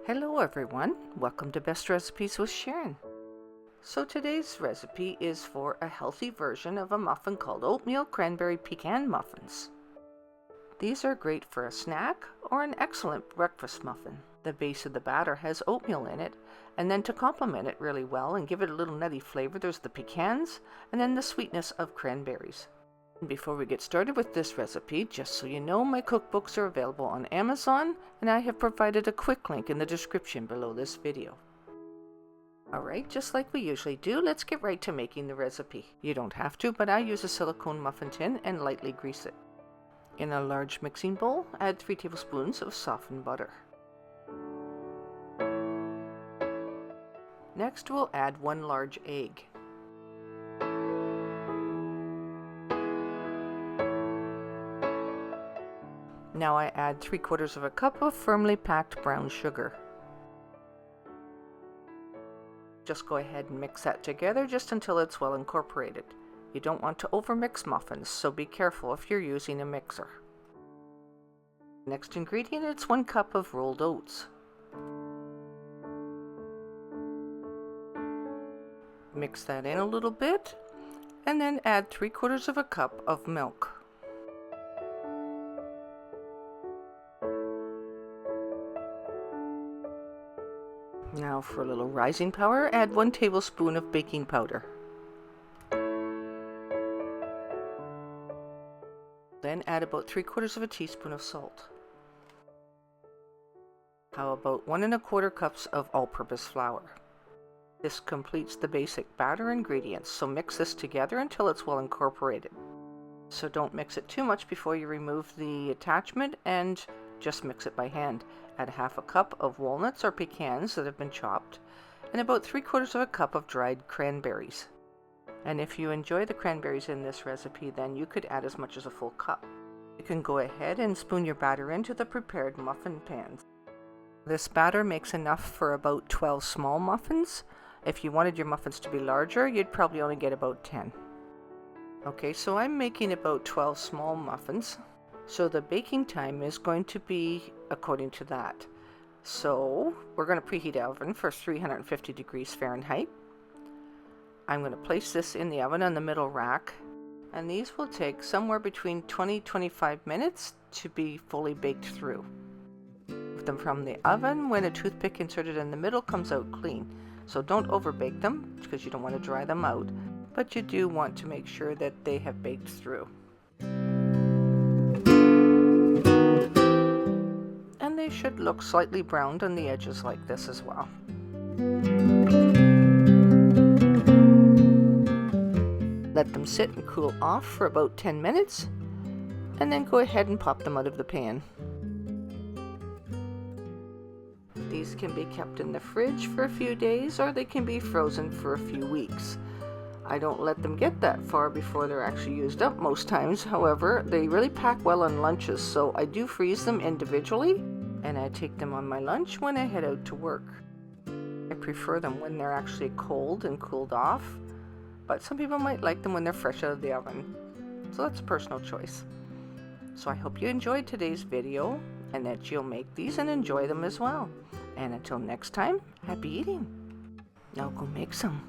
Hello everyone, welcome to Best Recipes with Sharon. So today's recipe is for a healthy version of a muffin called Oatmeal Cranberry Pecan Muffins. These are great for a snack or an excellent breakfast muffin. The base of the batter has oatmeal in it, and then to complement it really well and give it a little nutty flavor, there's the pecans and then the sweetness of cranberries. Before we get started with this recipe, just so you know, my cookbooks are available on Amazon, and I have provided a quick link in the description below this video. Alright, just like we usually do, let's get right to making the recipe. You don't have to, but I use a silicone muffin tin and lightly grease it. In a large mixing bowl, add 3 tablespoons of softened butter. Next, we'll add 1 large egg. Now I add 3/4 of a cup of firmly packed brown sugar. Just go ahead and mix that together just until it's well incorporated. You don't want to overmix muffins, so be careful if you're using a mixer. Next ingredient is 1 cup of rolled oats. Mix that in a little bit, and then add 3/4 of a cup of milk. Now for a little rising power, add 1 tablespoon of baking powder. Then add about 3/4 of a teaspoon of salt. How about 1 1/4 cups of all-purpose flour? This completes the basic batter ingredients, so mix this together until it's well incorporated. So don't mix it too much before you remove the attachment, and just mix it by hand. Add 1/2 cup of walnuts or pecans that have been chopped, and about 3/4 of a cup of dried cranberries. And if you enjoy the cranberries in this recipe, then you could add as much as a full cup. You can go ahead and spoon your batter into the prepared muffin pans. This batter makes enough for about 12 small muffins. If you wanted your muffins to be larger, you'd probably only get about 10. Okay, so I'm making about 12 small muffins. So the baking time is going to be according to that. So we're going to preheat the oven for 350 degrees Fahrenheit. I'm going to place this in the oven on the middle rack, and these will take somewhere between 20-25 minutes to be fully baked through. Remove them from the oven when a toothpick inserted in the middle comes out clean. So don't overbake them because you don't want to dry them out, but you do want to make sure that they have baked through. And they should look slightly browned on the edges like this as well. Let them sit and cool off for about 10 minutes, and then go ahead and pop them out of the pan. These can be kept in the fridge for a few days, or they can be frozen for a few weeks. I don't let them get that far before they're actually used up most times. However, they really pack well on lunches, so I do freeze them individually, and I take them on my lunch when I head out to work. I prefer them when they're actually cold and cooled off, but some people might like them when they're fresh out of the oven. So that's a personal choice. So I hope you enjoyed today's video, and that you'll make these and enjoy them as well. And until next time, happy eating. Now go make some.